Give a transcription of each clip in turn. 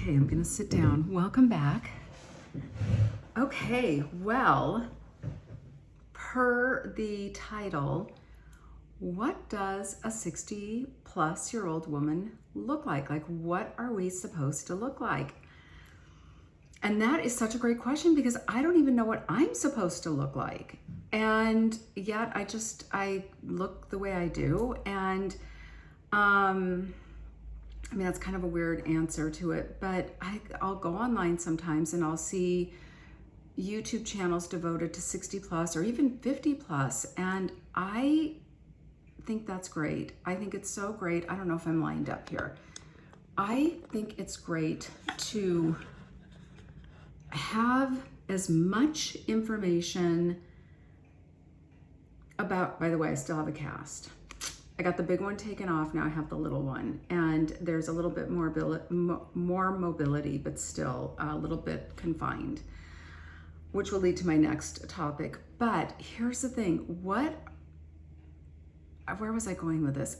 Okay, I'm gonna sit down. Welcome back. Okay, well, per the title, what does a 60-plus-year-old woman look like? Like, what are we supposed to look like? And that is such a great question because I don't even know what I'm supposed to look like. And yet I look the way I do. And, I mean, that's kind of a weird answer to it, but I'll go online sometimes and I'll see YouTube channels devoted to 60 plus or even 50 plus. And I think that's great. I think it's so great. I don't know if I'm lined up here. I think it's great to have as much information about, by the way, I still have a cast. I got the big one taken off, now I have the little one. And there's a little bit more mobility, but still a little bit confined, which will lead to my next topic. But here's the thing, where was I going with this?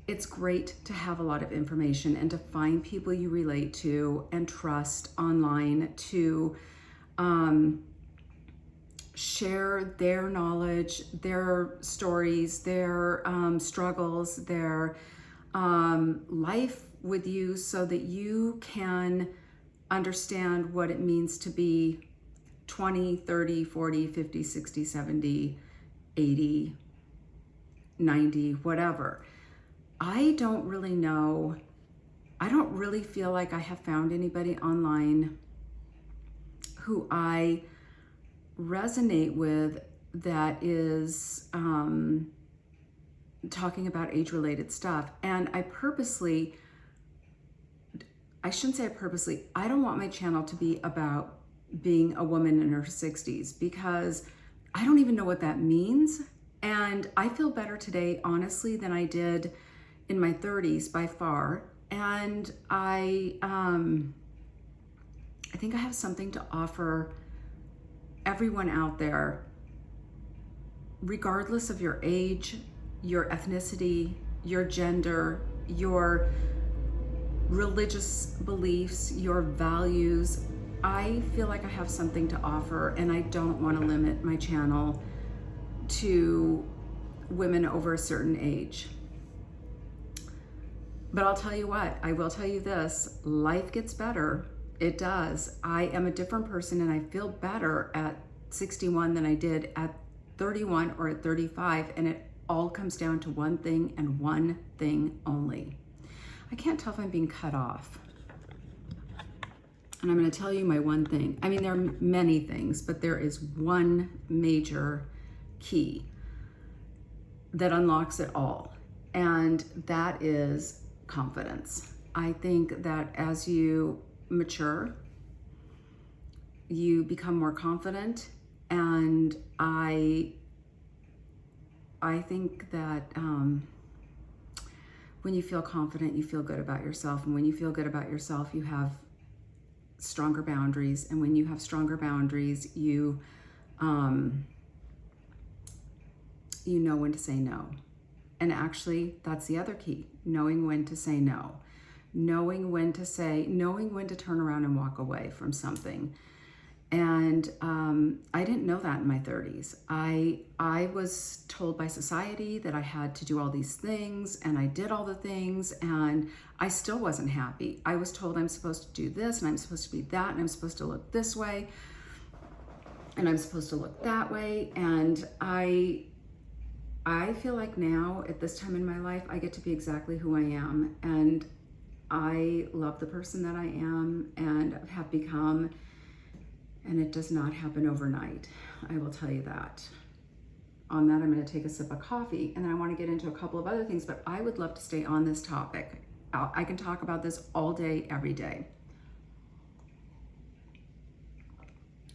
It's great to have a lot of information and to find people you relate to and trust online to share their knowledge, their stories, their struggles, their life with you so that you can understand what it means to be 20, 30, 40, 50, 60, 70, 80, 90, whatever. I don't really know. I don't really feel like I have found anybody online who I resonate with that is talking about age-related stuff. And I shouldn't say I purposely, I don't want my channel to be about being a woman in her 60s because I don't even know what that means. And I feel better today, honestly, than I did in my 30s by far. And I think I have something to offer everyone out there, regardless of your age, your ethnicity, your gender, your religious beliefs, your values. I feel like I have something to offer, and I don't want to limit my channel to women over a certain age. But I'll tell you what, I will tell you this, life gets better. It does. I am a different person and I feel better at 61 than I did at 31 or at 35. And it all comes down to one thing and one thing only. I can't tell if I'm being cut off. And I'm going to tell you my one thing. I mean, there are many things, but there is one major key that unlocks it all. And that is confidence. I think that as you mature, you become more confident, and I think that when you feel confident, you feel good about yourself, and when you feel good about yourself, you have stronger boundaries, and when you have stronger boundaries, you know when to say no. And actually, that's the other key, knowing when to say no. Knowing when to turn around and walk away from something. And I didn't know that in my 30s. I was told by society that I had to do all these things, and I did all the things, and I still wasn't happy. I was told I'm supposed to do this, and I'm supposed to be that, and I'm supposed to look this way, and I'm supposed to look that way. And I feel like now, at this time in my life, I get to be exactly who I am. And I love the person that I am and have become, and it does not happen overnight. I will tell you that. On that, I'm going to take a sip of coffee, and then I want to get into a couple of other things, but I would love to stay on this topic. I can talk about this all day, every day.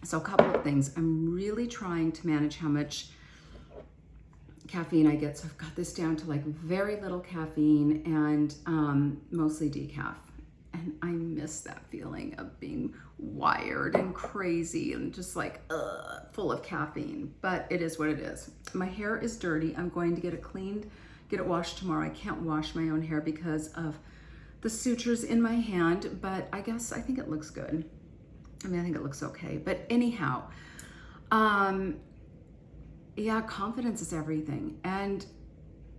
So a couple of things. I'm really trying to manage how much caffeine I get. So I've got this down to like very little caffeine and mostly decaf. And I miss that feeling of being wired and crazy and just like full of caffeine, but it is what it is. My hair is dirty. I'm going to get it cleaned, get it washed tomorrow. I can't wash my own hair because of the sutures in my hand, but I think it looks good. I mean, I think it looks okay. But anyhow, yeah, confidence is everything. And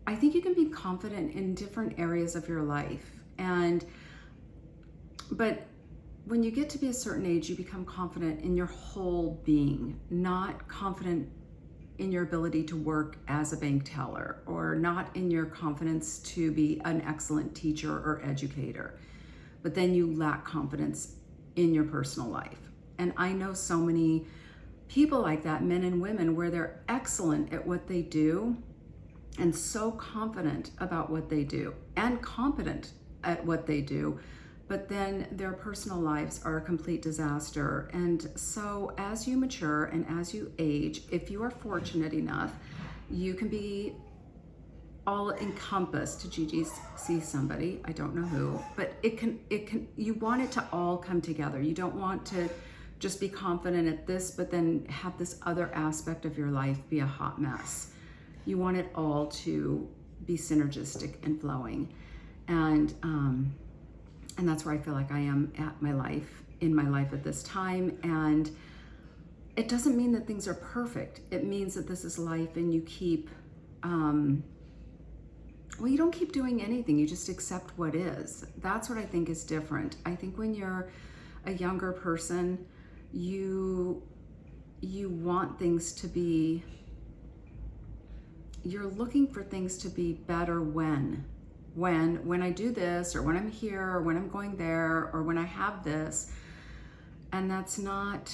I think you can be confident in different areas of your life. But when you get to be a certain age, you become confident in your whole being, not confident in your ability to work as a bank teller, or not in your confidence to be an excellent teacher or educator. But then you lack confidence in your personal life. And I know so many people like that, men and women, where they're excellent at what they do and so confident about what they do and competent at what they do, but then their personal lives are a complete disaster. And so as you mature and as you age, if you are fortunate enough, you can be all encompassed. To Gigi see somebody, I don't know who, but you want it to all come together. You don't want to just be confident at this, but then have this other aspect of your life be a hot mess. You want it all to be synergistic and flowing. And that's where I feel like I am in my life at this time. And it doesn't mean that things are perfect. It means that this is life, and you keep, you don't keep doing anything. You just accept what is. That's what I think is different. I think when you're a younger person, you want things to be, you're looking for things to be better when I do this, or when I'm here, or when I'm going there, or when I have this. And that's not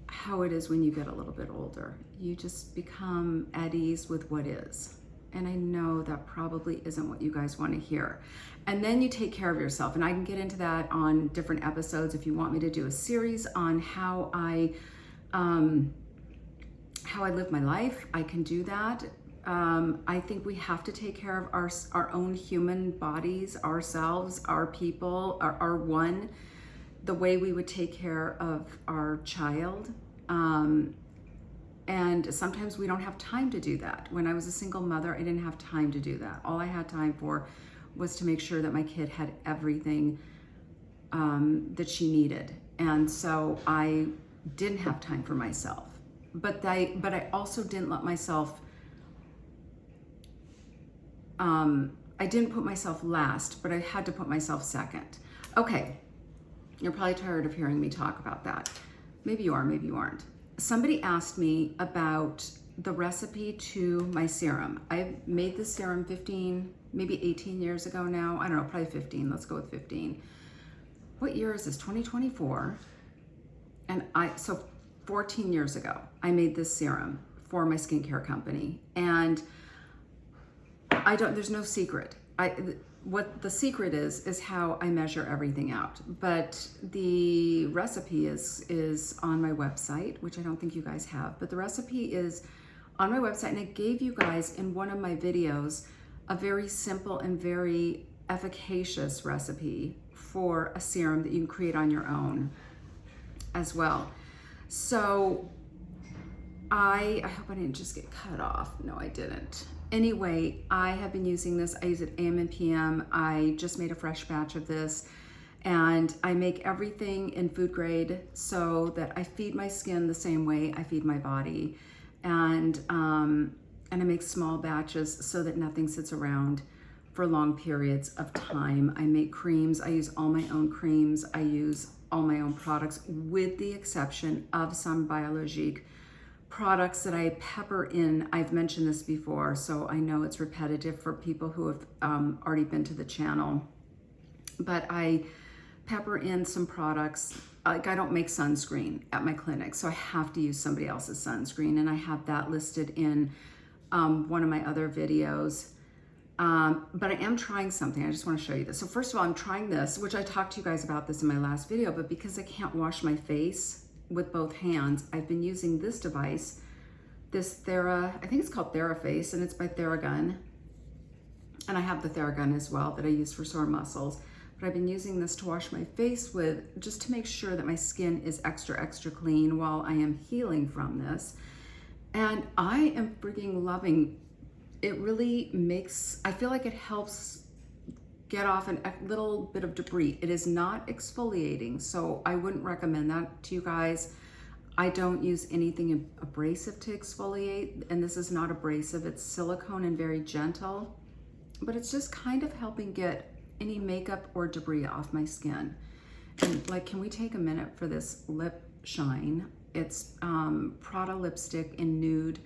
how it is when you get a little bit older. You just become at ease with what is. And I know that probably isn't what you guys want to hear. And then you take care of yourself. And I can get into that on different episodes. If you want me to do a series on how I live my life, I can do that. I think we have to take care of our own human bodies, ourselves, our people, our one, the way we would take care of our child. And sometimes we don't have time to do that. When I was a single mother, I didn't have time to do that. All I had time for was to make sure that my kid had everything that she needed. And so I didn't have time for myself. But I also didn't let myself, I didn't put myself last, but I had to put myself second. Okay, you're probably tired of hearing me talk about that. Maybe you are, maybe you aren't. Somebody asked me about the recipe to my serum. I made this serum 15, maybe 18 years ago now. I don't know, probably 15. Let's go with 15. What year is this? 2024. And so 14 years ago, I made this serum for my skincare company. And there's no secret. What the secret is how I measure everything out. But the recipe is on my website, which I don't think you guys have, but the recipe is on my website, and I gave you guys in one of my videos a very simple and very efficacious recipe for a serum that you can create on your own as well. So I hope I didn't just get cut off. No, I didn't. Anyway, I have been using this. I use it AM and PM. I just made a fresh batch of this, and I make everything in food grade so that I feed my skin the same way I feed my body. And I make small batches so that nothing sits around for long periods of time. I make creams. I use all my own creams. I use all my own products, with the exception of some Biologique products that I pepper in. I've mentioned this before, so I know it's repetitive for people who have already been to the channel, but I pepper in some products. Like, I don't make sunscreen at my clinic, so I have to use somebody else's sunscreen, and I have that listed in one of my other videos. But I am trying something. I just want to show you this. So first of all, I'm trying this, which I talked to you guys about this in my last video, but because I can't wash my face with both hands, I've been using this device, this I think it's called TheraFace, and it's by Theragun. And I have the Theragun as well that I use for sore muscles. But I've been using this to wash my face with, just to make sure that my skin is extra, extra clean while I am healing from this. And I am freaking loving it. Really makes, I feel like it helps get off a little bit of debris. It is not exfoliating, so I wouldn't recommend that to you guys. I don't use anything abrasive to exfoliate, and this is not abrasive. It's silicone and very gentle, but it's just kind of helping get any makeup or debris off my skin. And like, can we take a minute for this lip shine? It's Prada lipstick in nude,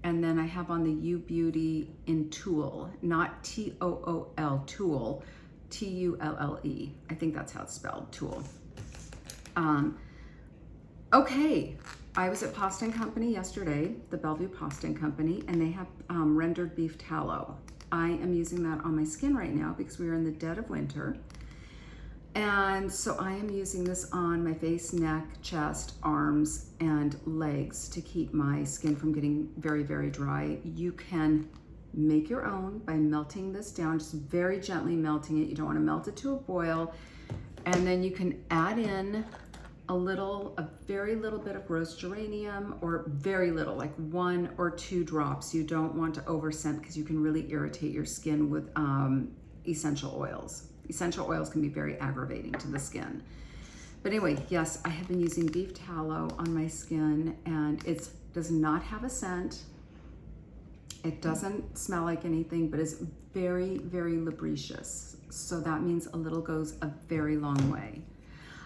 and then I have on the U Beauty in Tulle, not T-O-O-L, Tulle, T-U-L-L-E. I think that's how it's spelled, Tulle. Okay, I was at Pasta & Company yesterday, the Bellevue Pasta & Company, and they have rendered beef tallow. I am using that on my skin right now because we are in the dead of winter. And so I am using this on my face, neck, chest, arms, and legs to keep my skin from getting very, very dry. You can make your own by melting this down, just very gently melting it. You don't want to melt it to a boil. And then you can add in a very little bit of rose geranium, or very little, like 1 or 2 drops. You don't want to over scent because you can really irritate your skin with essential oils. Essential oils can be very aggravating to the skin. But anyway, yes, I have been using beef tallow on my skin, and it does not have a scent. It doesn't smell like anything, but it's very, very lubricious. So that means a little goes a very long way.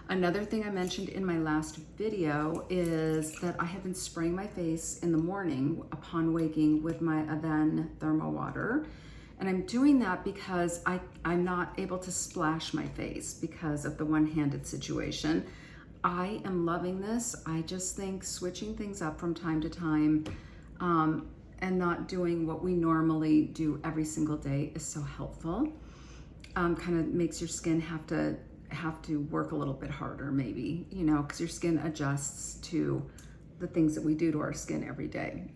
Another thing I mentioned in my last video is that I have been spraying my face in the morning upon waking with my Aven thermal water. And I'm doing that because I'm not able to splash my face because of the one-handed situation. I am loving this. I just think switching things up from time to time and not doing what we normally do every single day is so helpful. Kind of makes your skin have to work a little bit harder, maybe, you know, because your skin adjusts to the things that we do to our skin every day.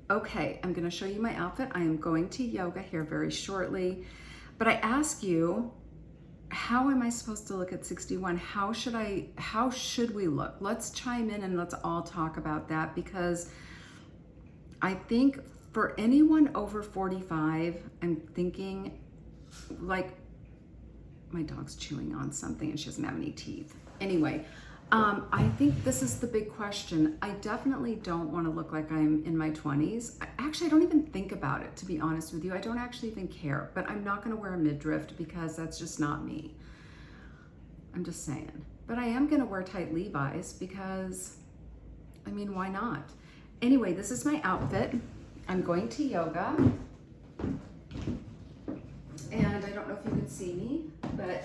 Okay, I'm going to show you my outfit. I am going to yoga here very shortly, but I ask you, how am I supposed to look at 61? How should we look? Let's chime in and let's all talk about that, because I think for anyone over 45, I'm thinking, like, my dog's chewing on something and she doesn't have any teeth. Anyway, I think this is the big question. I definitely don't want to look like I'm in my 20s. Actually, I don't even think about it, to be honest with you. I don't actually even care, but I'm not going to wear a midriff because that's just not me. I'm just saying. But I am going to wear tight Levi's because, I mean, why not? Anyway, this is my outfit. I'm going to yoga. And I don't know if you can see me, but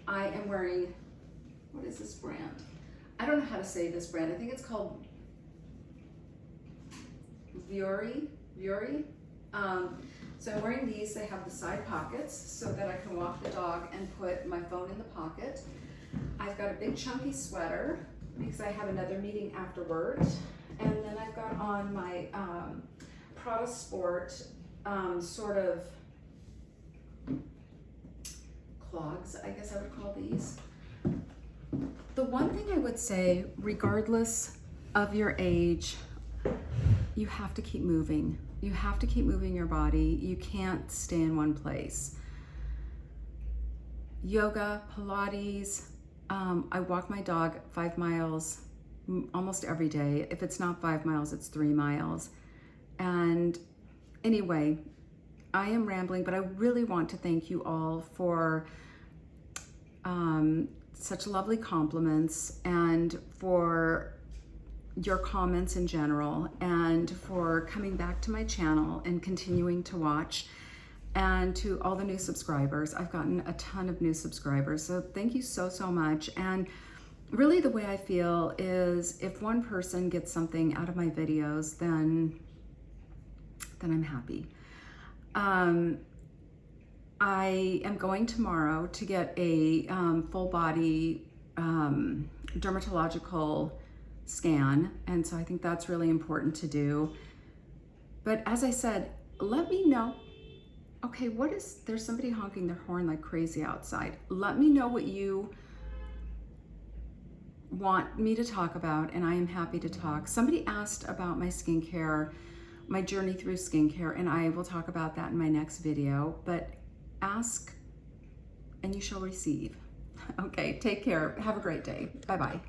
I am wearing, what is this brand? I don't know how to say this brand. I think it's called Vuori. So I'm wearing these. They have the side pockets so that I can walk the dog and put my phone in the pocket. I've got a big chunky sweater because I have another meeting afterward. And then I've got on my Prada Sport sort of clogs, I guess I would call these. The one thing I would say, regardless of your age, you have to keep moving. You have to keep moving your body. You can't stay in one place. Yoga, Pilates, I walk my dog 5 miles almost every day. If it's not 5 miles, it's 3 miles. And anyway, I am rambling, but I really want to thank you all for such lovely compliments, and for your comments in general, and for coming back to my channel and continuing to watch, and to all the new subscribers. I've gotten a ton of new subscribers, so thank you so, so much. And really the way I feel is if one person gets something out of my videos, then I'm happy. I am going tomorrow to get a full body dermatological scan, and so I think that's really important to do. But as I said, let me know. Okay, there's somebody honking their horn like crazy outside. Let me know what you want me to talk about, and I am happy to talk. Somebody asked about my skincare, my journey through skincare, and I will talk about that in my next video. But ask and you shall receive. Okay, take care. Have a great day. Bye-bye.